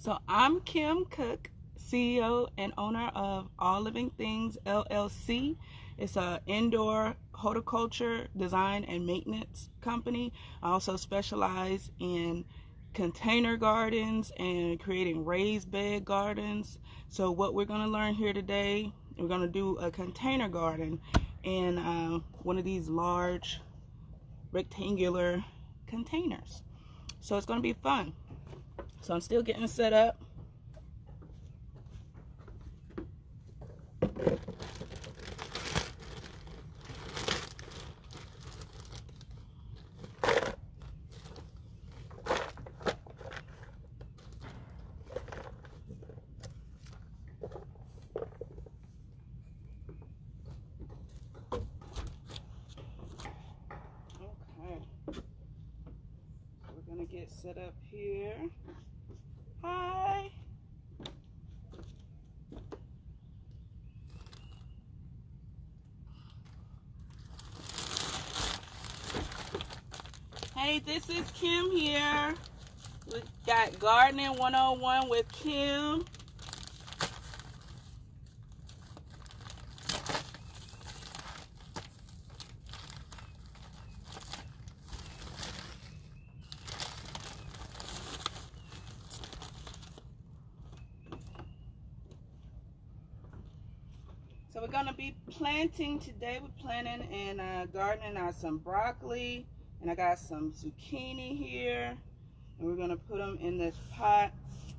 So I'm Kim Cook, CEO and owner of All Living Things LLC. It's an indoor horticulture design and maintenance company. I also specialize in container gardens and creating raised bed gardens. So what we're going to learn here today, we're going to do a container garden in one of these large rectangular containers. So it's going to be fun. So I'm still getting set up. Okay, we're gonna get set up here. Hi. Hey, this is Kim here. We got Gardening 101 with Kim. So we're gonna be planting today. We're planting and gardening out some broccoli, and I got some zucchini here, and we're gonna put them in this pot.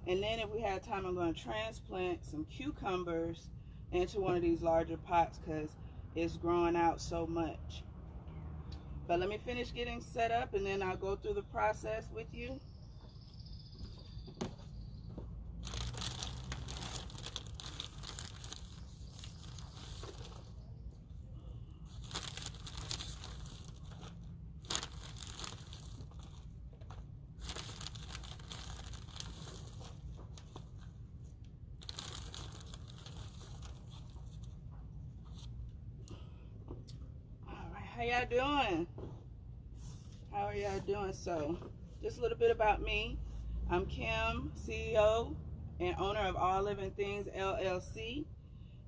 And then if we have time, I'm gonna transplant some cucumbers into one of these larger pots because it's growing out so much. But let me finish getting set up and then I'll go through the process with you. How y'all doing? How are y'all doing? So, just a little bit about me. I'm Kim, CEO and owner of All Living Things LLC,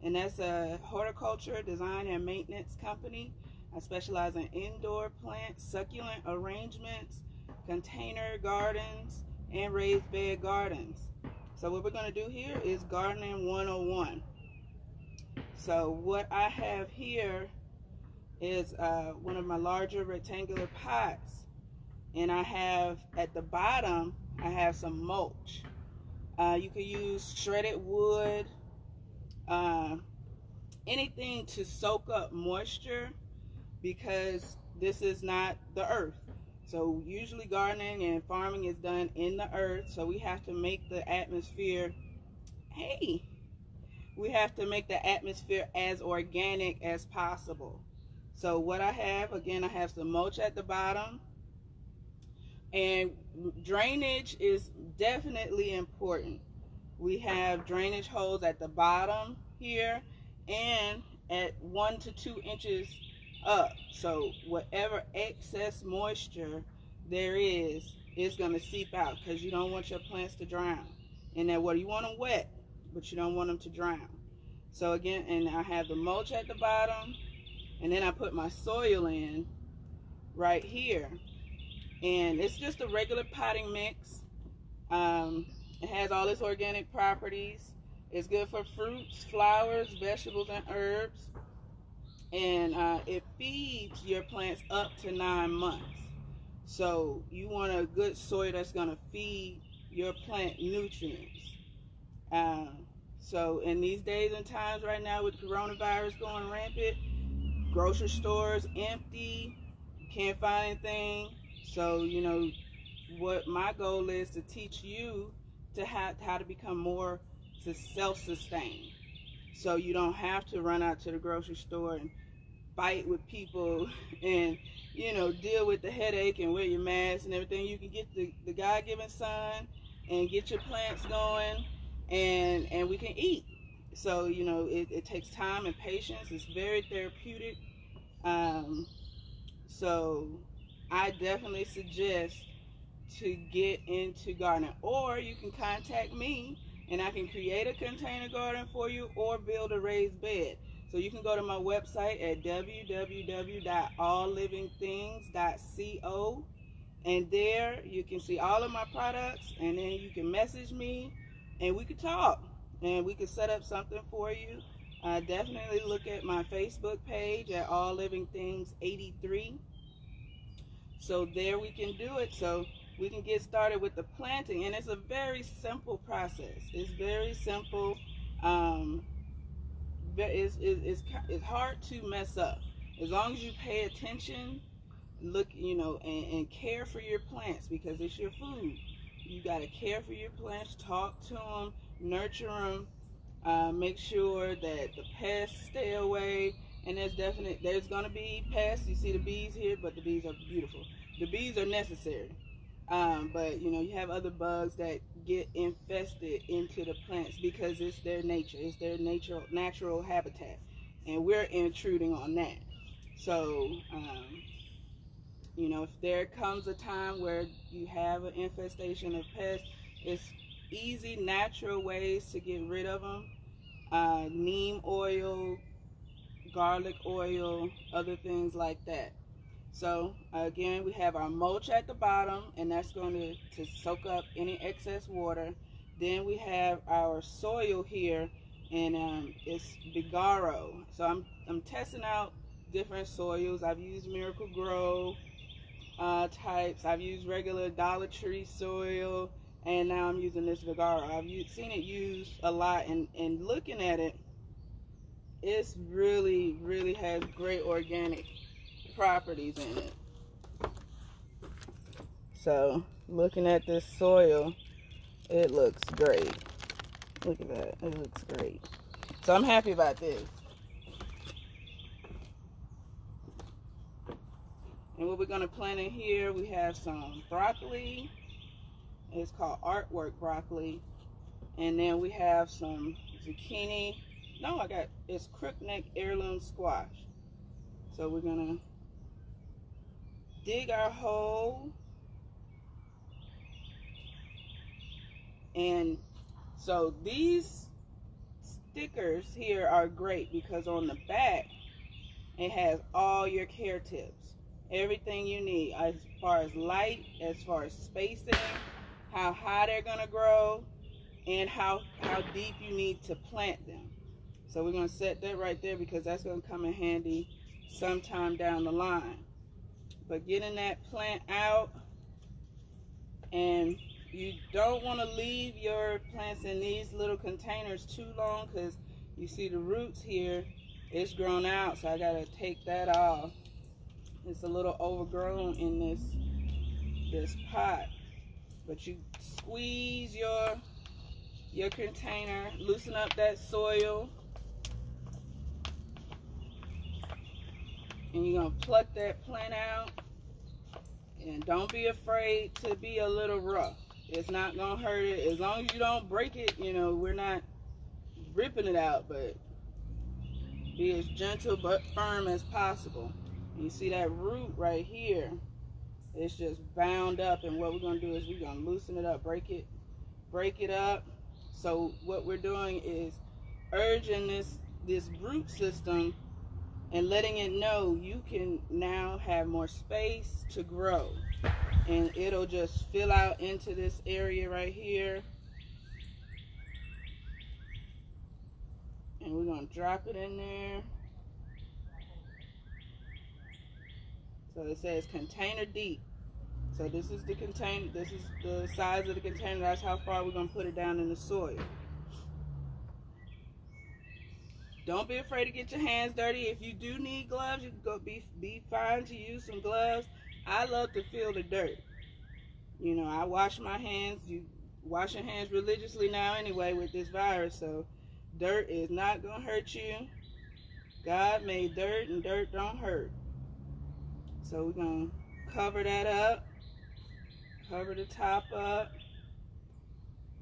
and that's a horticulture design and maintenance company. I specialize in indoor plants, succulent arrangements, container gardens, and raised bed gardens. So what we're going to do here is Gardening 101. So what I have here is one of my larger rectangular pots, and I have at the bottom I have some mulch. You can use shredded wood, anything to soak up moisture, because this is not the earth. So usually gardening and farming is done in the earth, so we have to make the atmosphere we have to make the atmosphere as organic as possible. So what I have, again, I have some mulch at the bottom, and drainage is definitely important. We have drainage holes at the bottom here and at 1 to 2 inches up. So whatever excess moisture there is going to seep out, because you don't want your plants to drown. And then you want them wet, but you don't want them to drown. So again, and I have the mulch at the bottom, and then I put my soil in right here, and it's just a regular potting mix. It has all its organic properties. It's good for fruits, flowers, vegetables, and herbs, and it feeds your plants up to 9 months. So you want a good soil that's going to feed your plant nutrients. So in these days and times right now with coronavirus going rampant, grocery stores empty, you can't find anything. So what my goal is to teach you to how to become more self-sustained, so you don't have to run out to the grocery store and fight with people and deal with the headache and wear your mask and everything. You can get the God-given sun and get your plants going, and we can eat. So it takes time and patience. It's very therapeutic. So I definitely suggest to get into gardening. Or you can contact me and I can create a container garden for you or build a raised bed. So you can go to my website at www.alllivingthings.co, and there you can see all of my products, and then you can message me and we could talk and we could set up something for you. Definitely look at my Facebook page at All Living Things 83. So there we can do it. So we can get started with the planting, and it's a very simple process. It's very simple. It's hard to mess up as long as you pay attention, look, and care for your plants, because it's your food. You got to care for your plants, talk to them, nurture them, make sure that the pests stay away. And there's going to be pests. You see the bees here, but the bees are beautiful. The bees are necessary. But you have other bugs that get infested into the plants because it's their nature. It's their natural habitat, and we're intruding on that. So, if there comes a time where you have an infestation of pests, it's easy, natural ways to get rid of them. Neem oil, garlic oil, other things like that. So again, we have our mulch at the bottom, and that's going to soak up any excess water. Then we have our soil here, and it's Vigaro. So I'm testing out different soils. I've used Miracle-Gro types. I've used regular Dollar Tree soil, and now I'm using this Vigaro. I've seen it used a lot, and looking at it, it's really has great organic properties in it. So looking at this soil, it looks great. Look at that, it looks great. So I'm happy about this. And what we're going to plant in here, we have some broccoli. It's called Artwork broccoli. And then we have some zucchini. No, it's crookneck heirloom squash. So we're going to dig our hole. And so these stickers here are great because on the back it has all your care tips, everything you need as far as light, as far as spacing, how high they're going to grow, and how deep you need to plant them. So we're going to set that right there because that's going to come in handy sometime down the line. But getting that plant out, and you don't want to leave your plants in these little containers too long because you see the roots here, it's grown out, so I got to take that off. It's a little overgrown in this pot. But you squeeze your container, loosen up that soil, and you're going to pluck that plant out. And don't be afraid to be a little rough. It's not going to hurt it. As long as you don't break it, we're not ripping it out, but be as gentle but firm as possible. And you see that root right here? It's just bound up, and what we're going to do is we're going to loosen it up, break it up. So what we're doing is urging this root system and letting it know you can now have more space to grow. And it'll just fill out into this area right here. And we're going to drop it in there. So it says container deep. So this is the container, this is the size of the container. That's how far we're going to put it down in the soil. Don't be afraid to get your hands dirty. If you do need gloves, you can go be fine to use some gloves. I love to feel the dirt. I wash my hands. You wash your hands religiously now anyway with this virus, so dirt is not going to hurt you. God made dirt, and dirt don't hurt. So we're going to cover that up, cover the top up,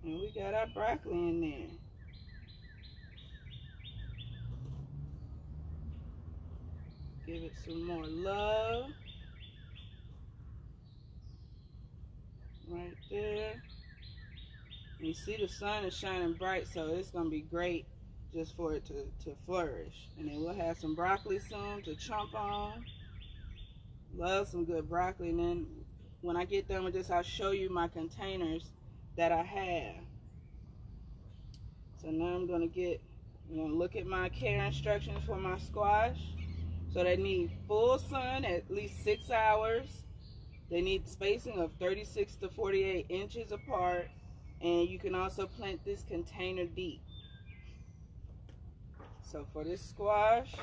and we got our broccoli in there. Give it some more love. right there. You see the sun is shining bright, so it's going to be great just for it to flourish. And then we'll have some broccoli soon to chomp on. Love some good broccoli. And then when I get done with this, I'll show you my containers that I have. So now I'm going to look at my care instructions for my squash. So they need full sun at least 6 hours. They need spacing of 36 to 48 inches apart. And you can also plant this container deep. So for this squash,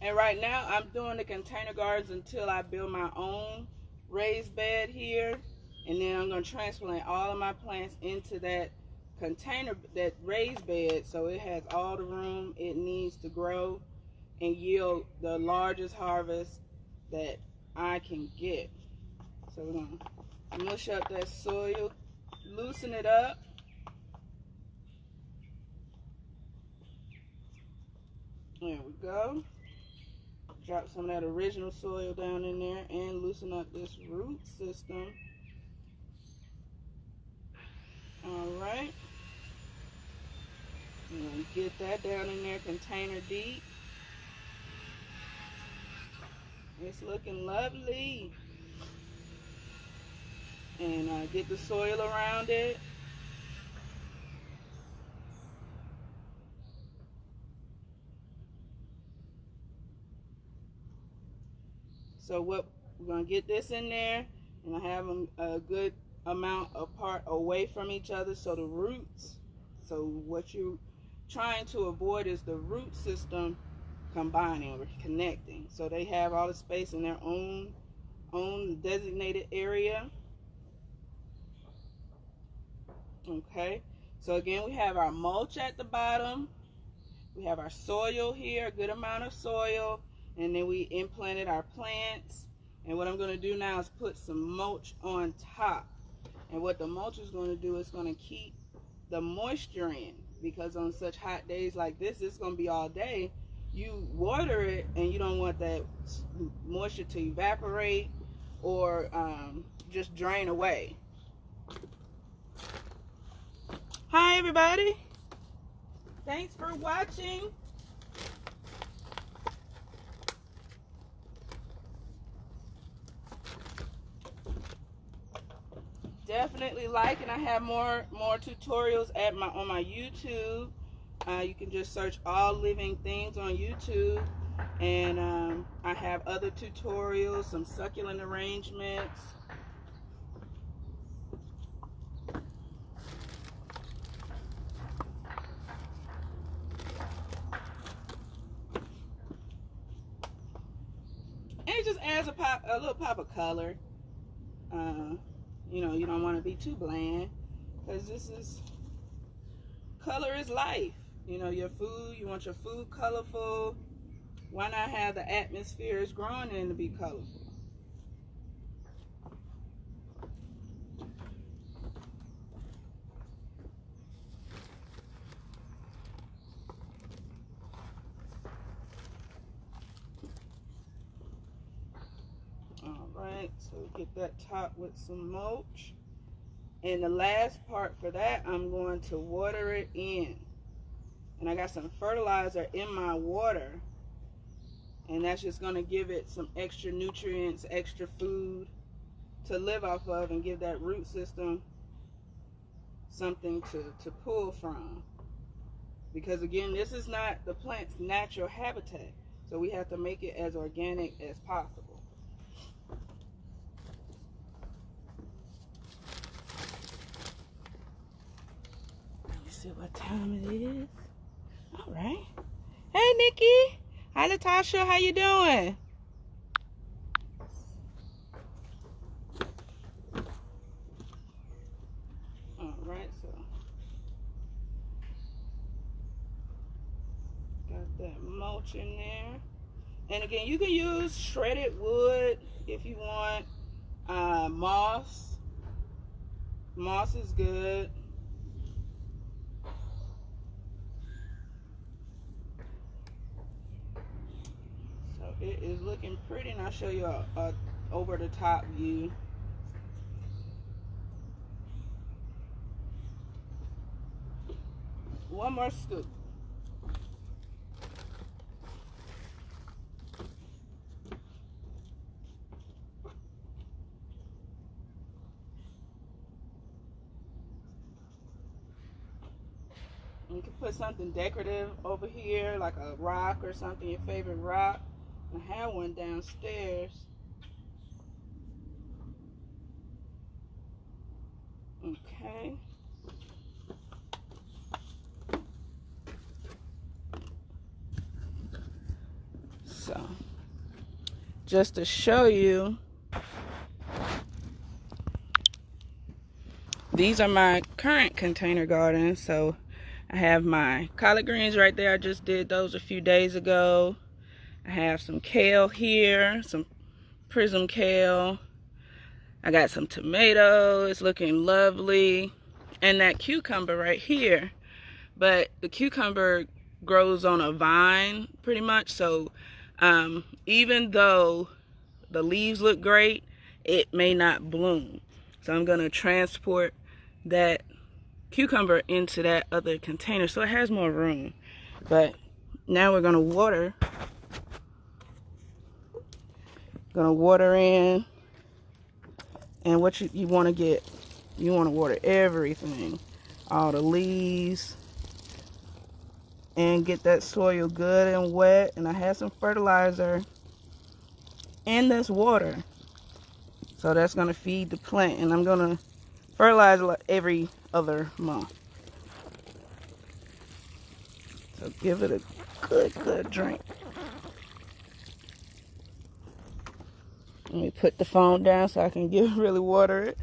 and right now I'm doing the container gardens until I build my own raised bed here. And then I'm going to transplant all of my plants into that container, that raised bed, so it has all the room it needs to grow and yield the largest harvest that I can get. So we're going to mush up that soil, loosen it up. There we go. Drop some of that original soil down in there and loosen up this root system. Alright. Get that down in there, container deep. It's looking lovely. And get the soil around it. So we're going to get this in there, and I have them a good amount apart, away from each other, so the roots, so what you're trying to avoid is the root system combining or connecting. So they have all the space in their own designated area. Okay, so again, we have our mulch at the bottom. We have our soil here, a good amount of soil. And then we implanted our plants. And what I'm going to do now is put some mulch on top. And what the mulch is going to do is going to keep the moisture in. Because on such hot days like this, it's going to be all day. You water it and you don't want that moisture to evaporate or just drain away. Hi everybody. Thanks for watching. Definitely like, and I have more tutorials on my YouTube. You can just search All Living Things on YouTube, and I have other tutorials, some succulent arrangements. And it just adds a little pop of color. You don't want to be too bland, because color is life. Your food, you want your food colorful. Why not have the atmosphere it's growing in to be colorful? Alright, so get that top with some mulch. And the last part for that, I'm going to water it in. And I got some fertilizer in my water. And that's just going to give it some extra nutrients, extra food to live off of, and give that root system something to pull from. Because again, this is not the plant's natural habitat. So we have to make it as organic as possible. See what time it is. All right. Hey, Nikki. Hi, Latasha. How you doing? All right. So got that mulch in there. And again, you can use shredded wood if you want. Moss. Moss is good. It is looking pretty, and I'll show you a over the top view. One more scoop. You can put something decorative over here, like a rock or something, your favorite rock. I have one downstairs. Okay. So, just to show you, these are my current container gardens. So I have my collard greens right there. I just did those a few days ago. I have some kale here, some prism kale. I got some tomatoes. It's looking lovely. And that cucumber right here. But the cucumber grows on a vine pretty much. So even though the leaves look great, it may not bloom. So I'm going to transport that cucumber into that other container so it has more room. But now we're going to water. Going to water in. And what you want to get, you want to water everything. All the leaves. And get that soil good and wet. And I have some fertilizer in this water. So that's going to feed the plant. And I'm going to fertilize every other month. So give it a good drink. Let me put the phone down so I can really water it.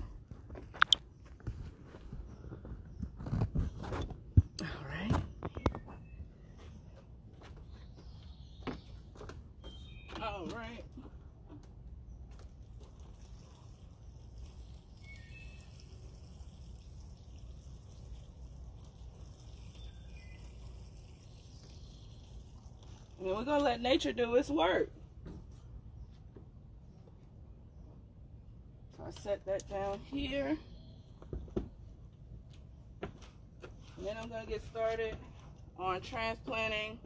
All right. All right. And we're going to let nature do its work. So I set that down here. And then I'm going to get started on transplanting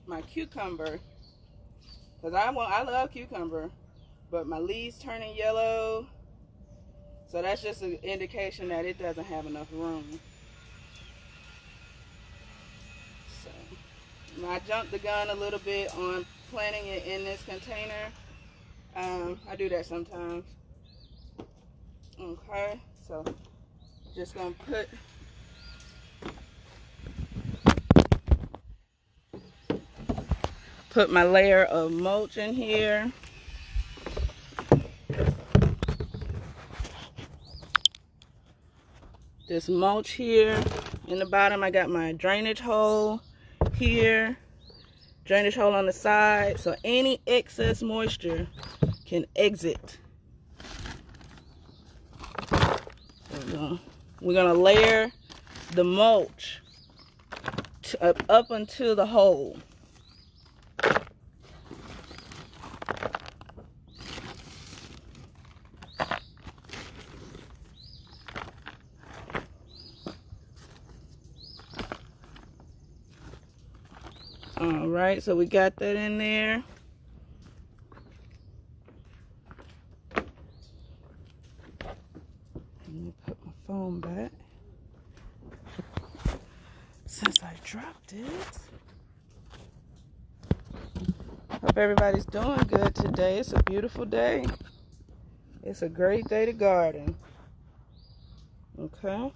my cucumber. Because I love cucumber, but my leaves turning yellow. So that's just an indication that it doesn't have enough room. I jumped the gun a little bit on planting it in this container. I do that sometimes. Okay, so just gonna put my layer of mulch in here. This mulch here in the bottom. I got my drainage hole here, drainage hole on the side, so any excess moisture can exit. We're gonna layer the mulch up until the hole. All right, so we got that in there. Let me put my phone back since I dropped it. Hope everybody's doing good today. It's a beautiful day. It's a great day to garden. Okay.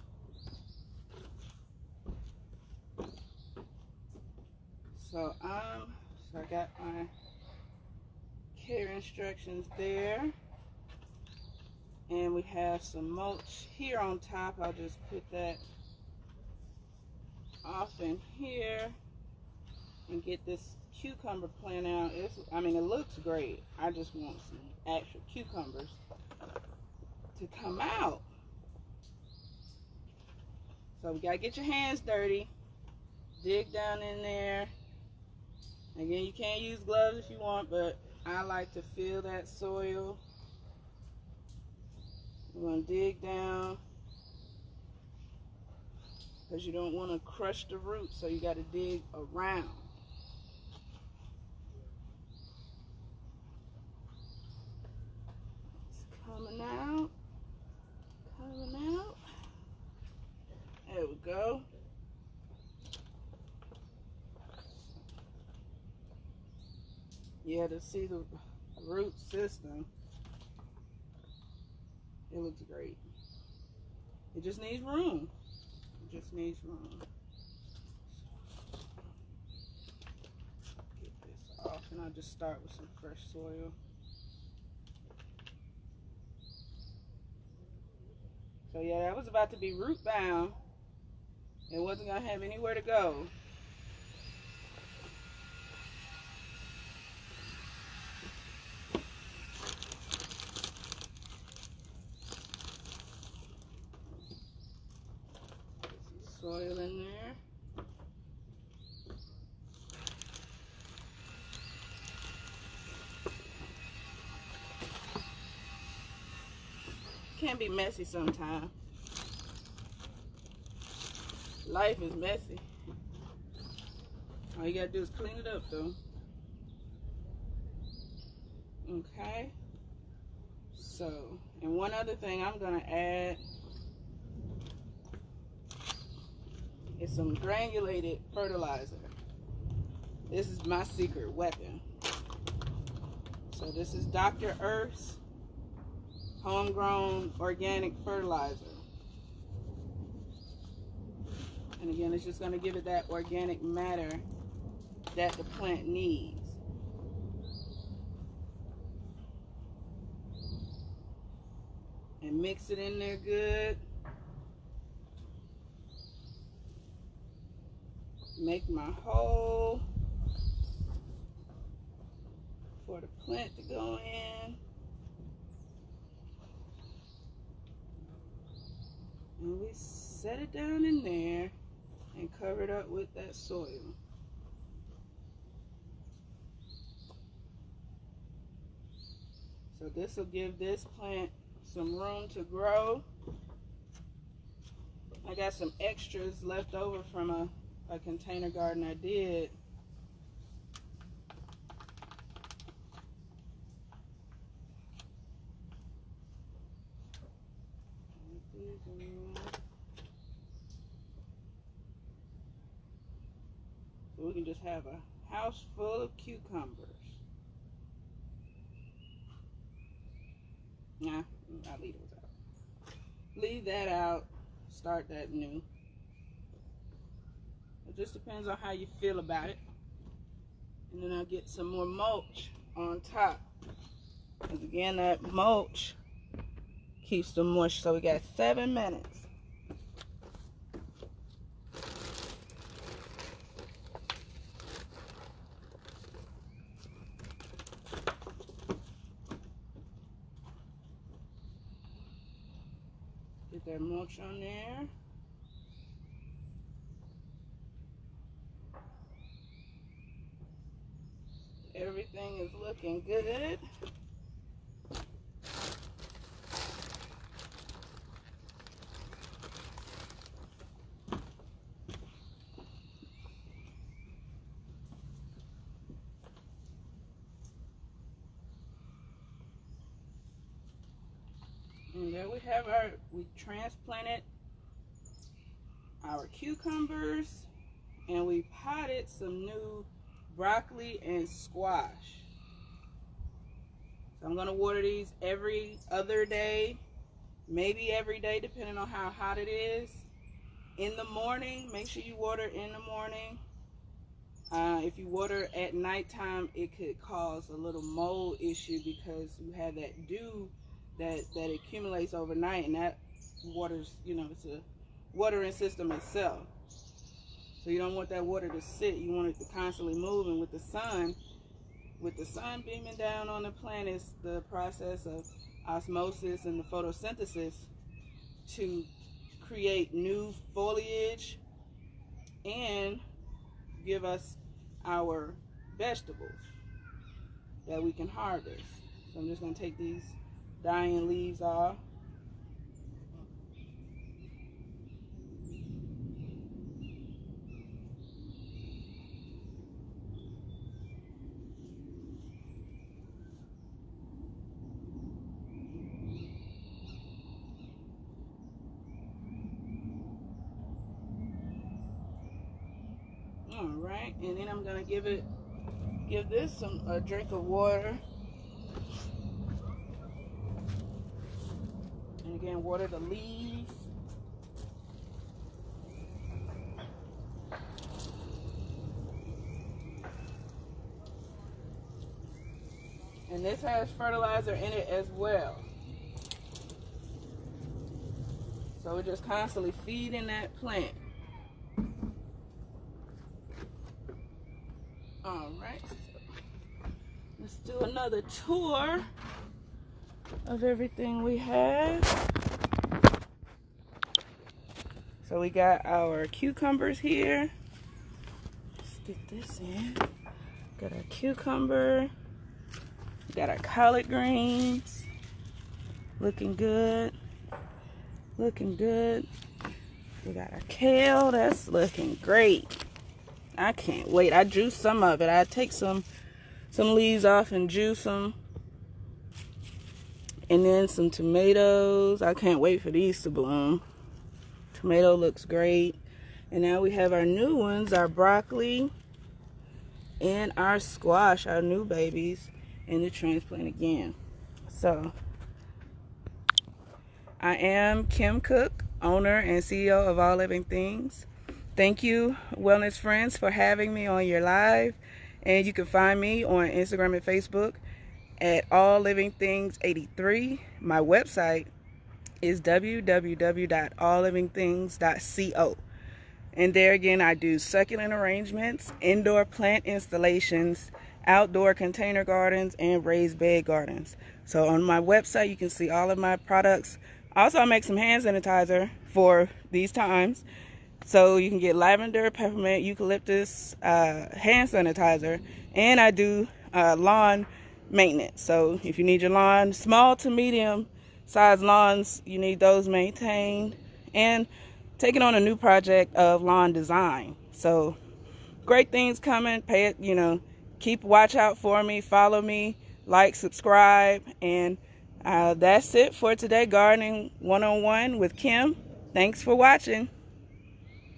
So I got my care instructions there. And we have some mulch here on top. I'll just put that off in here and get this cucumber plant out. It looks great. I just want some actual cucumbers to come out. So we gotta get your hands dirty. Dig down in there. Again, you can't use gloves if you want, but I like to feel that soil. We're going to dig down because you don't want to crush the roots, so you got to dig around. It's coming out. Coming out. There we go. Yeah, to see the root system, it looks great. It just needs room. It just needs room. Get this off, and I'll just start with some fresh soil. So yeah, that was about to be root bound. It wasn't gonna have anywhere to go. Soil in there. Can be messy sometimes. Life is messy. All you gotta do is clean it up though. Okay. So, and one other thing I'm gonna add is some granulated fertilizer. This is my secret weapon. So this is Dr. Earth's homegrown organic fertilizer. And again, it's just going to give it that organic matter that the plant needs. And mix it in there good. Make my hole for the plant to go in. And we set it down in there and cover it up with that soil. So this will give this plant some room to grow. I got some extras left over from a container garden I did. So we can just have a house full of cucumbers. Nah, I'll leave those out. Leave that out. Start that new. It just depends on how you feel about it. And then I'll get some more mulch on top. Because again, that mulch keeps the moisture. So we got 7 minutes. Get that mulch on there. Everything is looking good. And there we have we transplanted our cucumbers, and we potted some new broccoli and squash. So I'm going to water these every other day, maybe every day, depending on how hot it is. In the morning, make sure you water in the morning. If you water at nighttime, it could cause a little mold issue because you have that dew that accumulates overnight, and that waters, you know, it's a watering system itself. So you don't want that water to sit. You want it to constantly move. And with the sun beaming down on the plant, is the process of osmosis and the photosynthesis to create new foliage and give us our vegetables. that we can harvest. So I'm just going to take these dying leaves off. All right, and then I'm gonna give this a drink of water. And again, water the leaves. And this has fertilizer in it as well. So we're just constantly feeding that plant. All right, let's do another tour of everything we have. So we got our cucumbers here. Let's get this in. Got our cucumber. We got our collard greens. Looking good. Looking good. We got our kale. That's looking great. I can't wait. I juiced some of it. I take some leaves off and juice them. And then some tomatoes. I can't wait for these to bloom. Tomato looks great. And now we have our new ones, our broccoli and our squash, our new babies, in the transplant again. So I am Kim Cook, owner and CEO of All Living Things. Thank you, Wellness Friends, for having me on your live. And you can find me on Instagram and Facebook at All Living Things 83. My website is www.alllivingthings.co. And there again, I do succulent arrangements, indoor plant installations, outdoor container gardens, and raised bed gardens. So on my website, you can see all of my products. Also, I make some hand sanitizer for these times. So you can get lavender, peppermint, eucalyptus hand sanitizer. And I do lawn maintenance. So if you need your lawn, small to medium size lawns, you need those maintained. And taking on a new project of lawn design. So great things coming. Pay it, keep watch out for me, follow me, like, subscribe. And that's it for today, Gardening 101 with Kim. Thanks for watching.